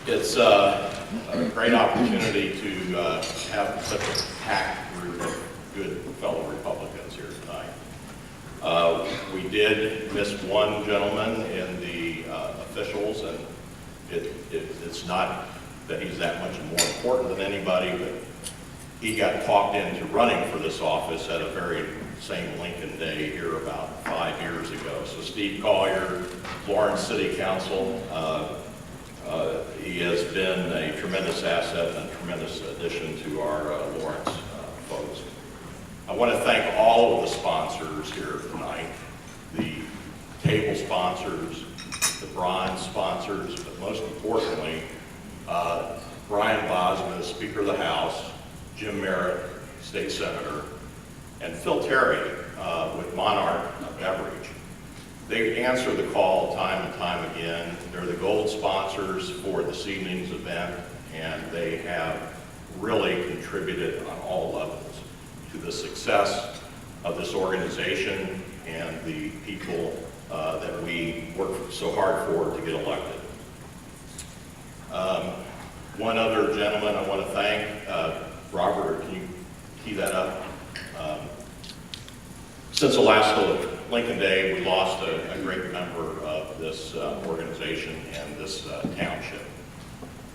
It's a great opportunity to have such a packed group of good fellow Republicans here tonight. We did miss one gentleman in the officials, and it's not that he's that much more important than anybody, but he got talked into running for this office at a very same Lincoln Day here about 5 years ago. So Steve Collier, Lawrence City Council, he has been a tremendous asset and a tremendous addition to our Lawrence folks. I want to thank all of the sponsors here tonight, the table sponsors, the bronze sponsors, but most importantly, Brian Bosma, Speaker of the House, Jim Merritt, State Senator, and Phil Terry with Monarch Beverage. They answer the call time and time again. They're the gold sponsors for this evening's event, and they have really contributed on all levels to the success of this organization and the people that we work so hard for to get elected. One other gentleman I want to thank, Robert, can you key that up? Since the last Lincoln Day, we lost a great member of this organization and this township.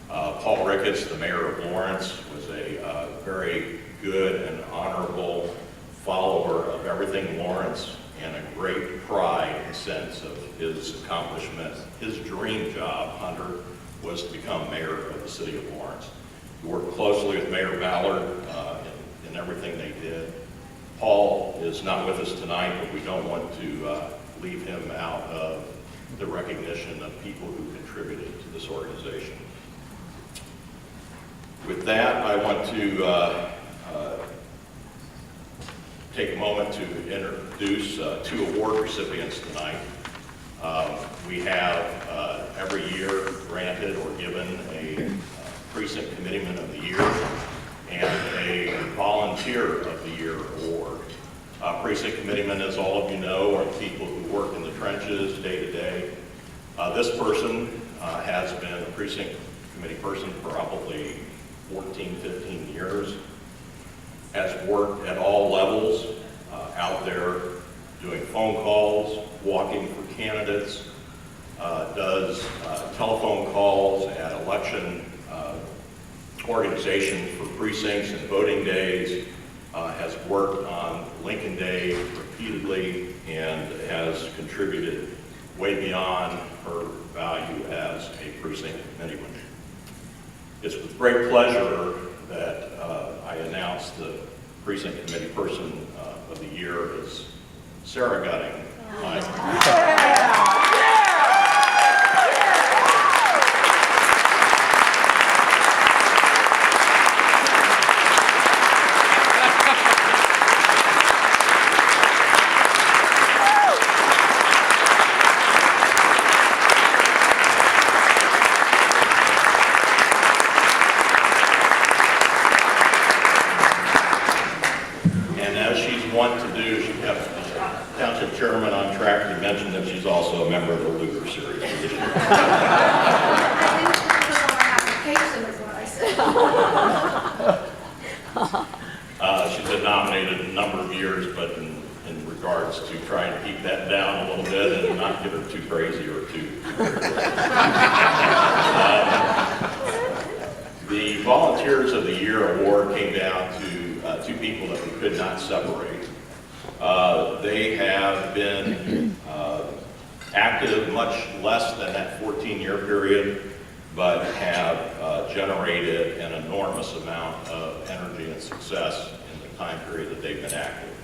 Paul Ricketts, the mayor of Lawrence, was a very good and honorable follower of everything Lawrence, and a great pride and sense of his accomplishment. His dream job, Hunter, was to become mayor of the city of Lawrence. He worked closely with Mayor Ballard in everything they did. Paul is not with us tonight, but we don't want to leave him out of the recognition of people who contributed to this organization. With that, I want to take a moment to introduce two award recipients tonight. We have every year granted or given a Precinct Committeeman of the Year and a Volunteer of the Year award. Precinct Committeemen, as all of you know, are people who work in the trenches day to day. This person has been a Precinct Committee person for probably 14, 15 years, has worked at all levels out there doing phone calls, walking for candidates, does telephone calls at election organizations for precincts and voting days, has worked on Lincoln Day repeatedly, and has contributed way beyond her value as a precinct committeeman. It's with great pleasure that I announce the Precinct Committee Person of the Year is Sarah Gutting. Chairman on track to mention that she's also a member of the Luger Series this year. I think it's on my application is what I said. She's been nominated a number of years, but in regards to trying to keep that down a little bit and not get her too crazy or too. The Volunteers of the Year award came down to two people that we could not separate. They have been active much less than that 14-year period, but have generated an enormous amount of energy and success in the time period that they've been active.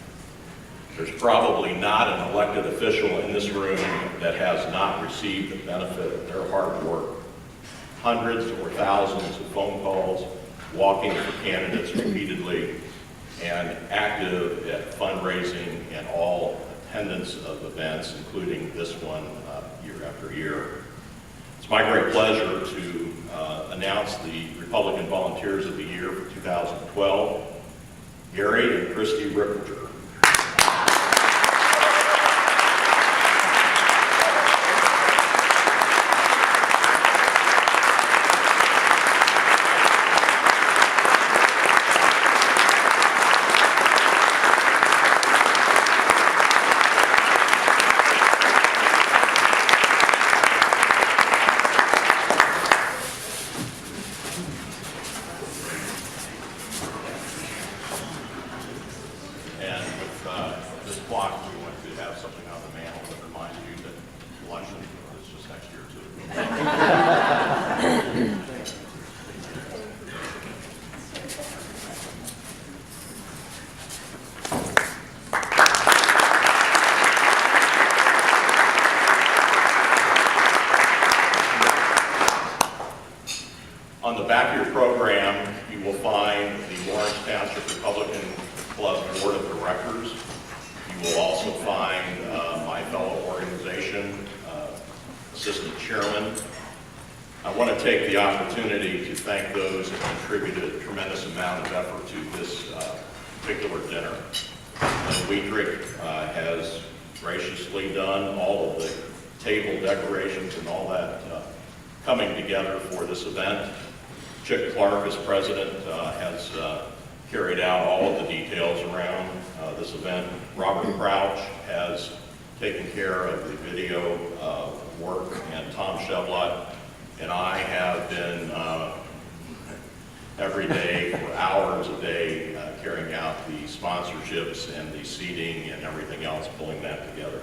There's probably not an elected official in this room that has not received the benefit of their hard work. Hundreds or thousands of phone calls, walking for candidates repeatedly, and active at fundraising and all attendance of events, including this one year after year. It's my great pleasure to announce the Republican Volunteers of the Year for 2012, Gary and Christy Ripperger. the back of your program, you will find the Lawrence Township Republican Club Board of Directors. You will also find my fellow organization assistant chairman. I want to take the opportunity to thank those that contributed a tremendous amount of effort to this particular dinner. And Weidrich has graciously done all of the table decorations and all that coming together for this event. Chick Clark, as president, has carried out all of the details around this event. Robert Crouch has taken care of the video work, and Tom Chevlot and I have been every day for hours a day carrying out the sponsorships and the seating and everything else, pulling that together.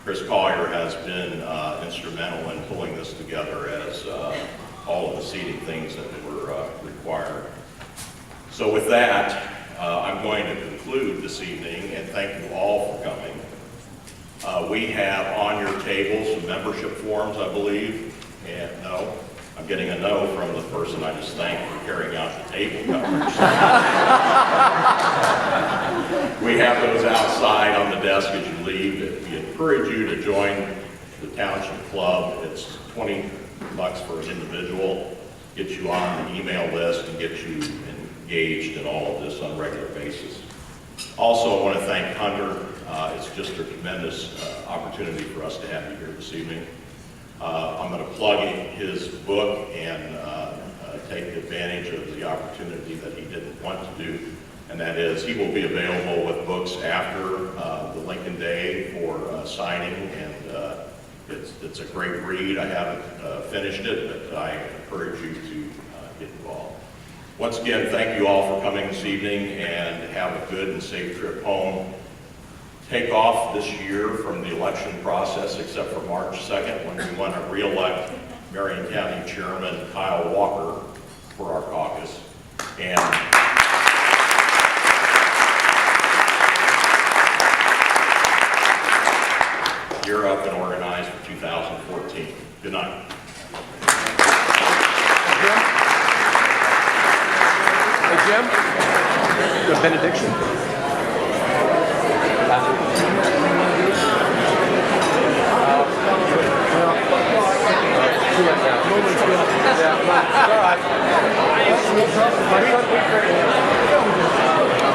Chris Collier has been instrumental in pulling this together as all of the seating things that were required. So with that, I'm going to conclude this evening and thank you all for coming. We have on your table some membership forms, I believe. And no, I'm getting a no from the person I just thanked for carrying out the table coverage. We have those outside on the desk as you leave. We encourage you to join the Township Club. It's $20 for an individual, get you on the email list and get you engaged in all of this on a regular basis. Also, I want to thank Hunter. It's just a tremendous opportunity for us to have you here this evening. I'm going to plug his book and take advantage of the opportunity that he didn't want to do, and that is he will be available with books after the Lincoln Day for signing, and it's a great read. I haven't finished it, but I encourage you to get involved. Once again, thank you all for coming this evening, and have a good and safe trip home. Take off this year from the election process, except for March 2nd, when we want to re-elect Marion County Chairman Kyle Walker for our caucus. And you're up and organized for 2014. Good night. Hey, Jim, the benediction.